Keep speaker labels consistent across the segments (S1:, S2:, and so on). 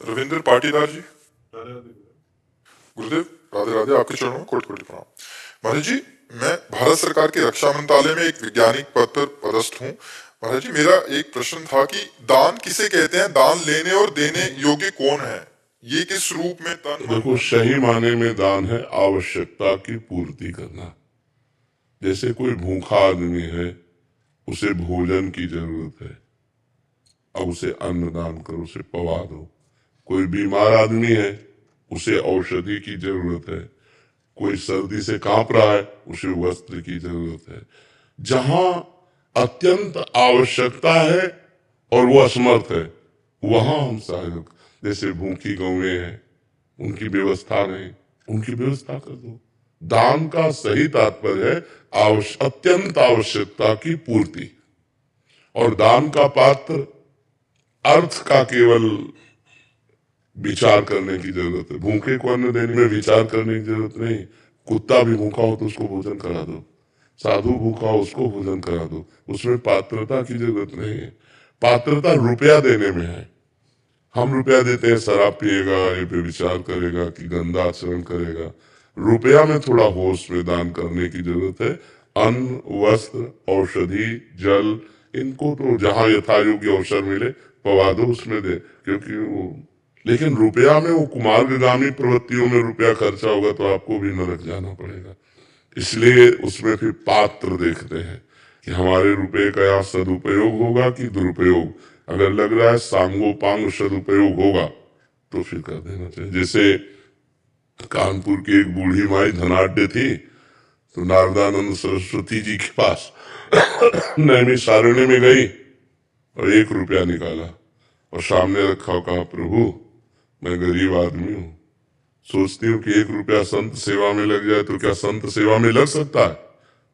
S1: रविंद्र पाटीदार जी, गुरुदेव राधे राधे, आपके चरणों में कोटि कोटि प्रणाम। महाराज जी, मैं भारत सरकार के रक्षा मंत्रालय में एक वैज्ञानिक पद पर पदस्थ हूँ। महाराज जी, मेरा एक प्रश्न था कि दान किसे कहते हैं, दान लेने और देने योग्य कौन है, ये किस रूप में तन मन
S2: देखो, सही माने में दान है आवश्यकता की पूर्ति करना। जैसे कोई भूखा आदमी है, उसे भोजन की जरूरत है, अब उसे अन्न दान करो, उसे पवा दो। कोई बीमार आदमी है, उसे औषधि की जरूरत है। कोई सर्दी से कांप रहा है, उसे वस्त्र की जरूरत है। जहां अत्यंत आवश्यकता है और वो असमर्थ है, वहां हम सहायक। जैसे भूखी गौएं हैं, उनकी व्यवस्था नहीं, उनकी व्यवस्था कर दो। दान का सही तात्पर्य है अत्यंत आवश्यकता की पूर्ति। और दान का पात्र अर्थ का केवल विचार करने की जरूरत है। भूखे को अन्न देने में विचार करने की जरूरत नहीं। कुत्ता भी भूखा हो तो उसको भोजन करा दो, साधु भूखा हो उसको भोजन करा दो। उसमें पात्रता की जरूरत नहीं है। पात्रता रुपया देने में है। हम रुपया देते हैं, शराब पिएगा, ये पे विचार करेगा कि गंदा आचरण करेगा। रुपया में थोड़ा होश में दान करने की जरूरत है। अन्न, वस्त्र, औषधि, जल, इनको तो जहां यथायोग्य अवसर मिले पवा दो, उसमें दे। क्योंकि वो, लेकिन रुपया में वो कुमार्गामी प्रवृत्तियों में रुपया खर्चा होगा तो आपको भी नरक जाना पड़ेगा। इसलिए उसमें फिर पात्र देखते हैं कि हमारे रुपए का यहाँ सदुपयोग होगा कि दुरुपयोग। अगर लग रहा है सांगोपांग सदुपयोग होगा तो फिर कर देना चाहिए। जैसे कानपुर की एक बूढ़ी माई धनाढ्य थी, तो नारदानंद सरस्वती जी के पास नैमिषारण्य में गई और 1 रुपया निकाला और सामने रखा और कहा, प्रभु मैं गरीब आदमी हूं, सोचती हूँ कि 1 रुपया संत सेवा में लग जाए तो क्या संत सेवा में लग सकता है?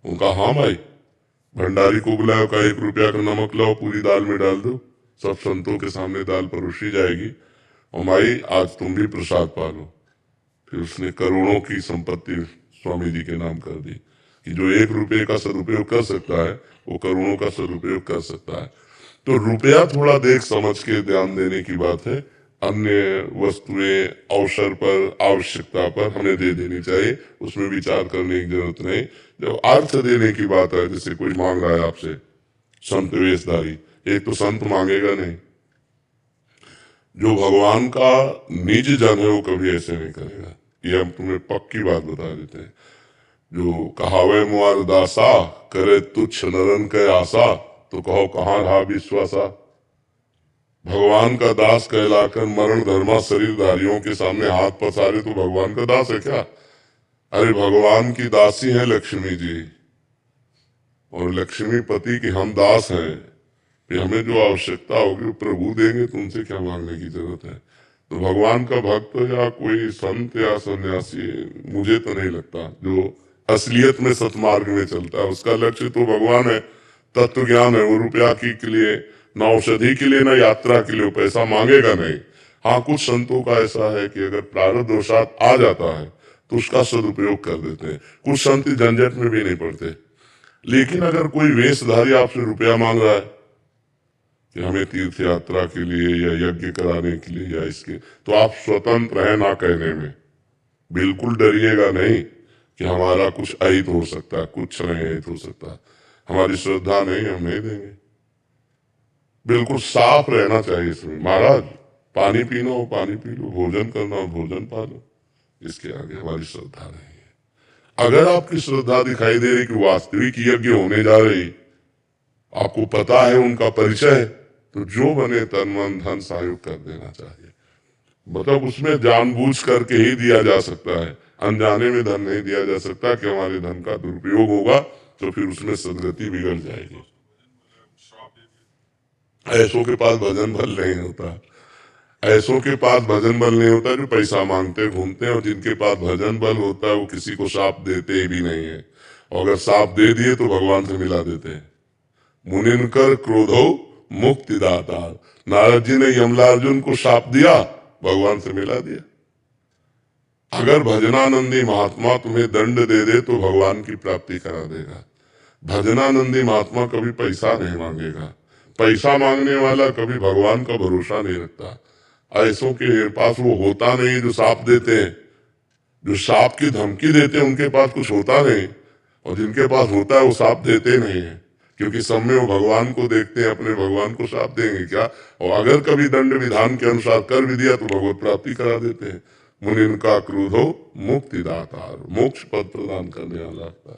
S2: उनका हाँ भाई। भंडारी को बुलाया, का 1 रुपया का नमक लाओ, पूरी दाल में डाल दो, सब संतों के सामने दाल परोसी जाएगी और माई आज तुम भी प्रसाद पालो। फिर उसने करोड़ों की संपत्ति स्वामी जी के नाम कर दी कि जो 1 रुपये का सदुपयोग कर सकता है वो करोड़ों का सदुपयोग कर सकता है। तो रुपया थोड़ा देख समझ के ध्यान देने की बात है। अन्य वस्तुएं अवसर पर, आवश्यकता पर हमें दे देनी चाहिए, उसमें विचार करने की जरूरत नहीं। जब अर्थ देने की बात है, जैसे कोई मांग रहा है आपसे, संत वेशधारी, एक तो संत मांगेगा नहीं। जो भगवान का निज जन है वो कभी ऐसे नहीं करेगा, ये हम तुम्हें पक्की बात बता देते हैं। जो कहावे मुआर दासा, करे तुच्छ नरन के आशा, तो कहो कहाँ रहा विश्वासा। भगवान का दास कहलाकर मरण धर्मा शरीरधारियों के सामने हाथ पसारे तो भगवान का दास है क्या? अरे भगवान की दासी है लक्ष्मी जी, और लक्ष्मी पति की हम दास हैं। कि हमें जो आवश्यकता होगी वो प्रभु देंगे, तो उनसे क्या मांगने की जरूरत है? तो भगवान का भक्त या कोई संत या सन्यासी, मुझे तो नहीं लगता जो असलियत में सतमार्ग में चलता है, उसका लक्ष्य तो भगवान है, तत्व ज्ञान है। वो रुपया के लिए, न औषधि के लिए, न यात्रा के लिए पैसा मांगेगा नहीं। हाँ, कुछ संतों का ऐसा है कि अगर प्रारब्ध दोषात आ जाता है तो उसका सदुपयोग कर देते हैं। कुछ संत झंझट में भी नहीं पड़ते। लेकिन अगर कोई वेशधारी आपसे रुपया मांग रहा है कि हमें तीर्थ यात्रा के लिए या यज्ञ कराने के लिए या इसके, तो आप स्वतंत्र हैं ना कहने में। बिल्कुल डरिएगा नहीं कि हमारा कुछ अहित हो सकता है, कुछ नहीं अहित हो सकता, हमारी श्रद्धा नहीं, हम नहीं देंगे। बिल्कुल साफ रहना चाहिए इसमें। महाराज पानी पीना हो पानी पी लो, भोजन करना हो भोजन पा लो, इसके आगे हमारी श्रद्धा नहीं है। अगर आपकी श्रद्धा दिखाई दे रही कि वास्तविक यज्ञ होने जा रही, आपको पता है उनका परिचय, तो जो बने तन मन धन सहयोग कर देना चाहिए। मतलब उसमें जानबूझ करके ही दिया जा सकता है, अनजाने में धन नहीं दिया जा सकता कि हमारे धन का दुरुपयोग होगा तो फिर उसमें सदगति बिगड़ जाएगी। ऐसों के पास भजन बल नहीं होता, ऐसों के पास भजन बल नहीं होता जो पैसा मांगते घूमते हैं, और जिनके पास भजन बल होता है वो किसी को शाप देते भी नहीं है, और अगर शाप दे दिए तो भगवान से मिला देते हैं। मुनिनकर क्रोधो मुक्ति दाता, नारद जी ने यमलार्जुन को शाप दिया, भगवान से मिला दिया। अगर भजनानंदी महात्मा तुम्हें दंड दे दे तो भगवान की प्राप्ति करा देगा। भजनानंदी महात्मा कभी पैसा नहीं मांगेगा। पैसा मांगने वाला कभी भगवान का भरोसा नहीं रखता। ऐसों के पास वो होता नहीं जो सांप देते हैं, जो सांप की धमकी देते हैं उनके पास कुछ होता नहीं, और जिनके पास होता है वो सांप देते नहीं है, क्योंकि सब में वो भगवान को देखते हैं, अपने भगवान को सांप देंगे क्या। और अगर कभी दंड विधान के अनुसार कर भी दिया तो भगवत प्राप्ति करा देते हैं। मुनिन का क्रोधो मुक्ति दातार, मोक्ष पद प्रदान करने वाला।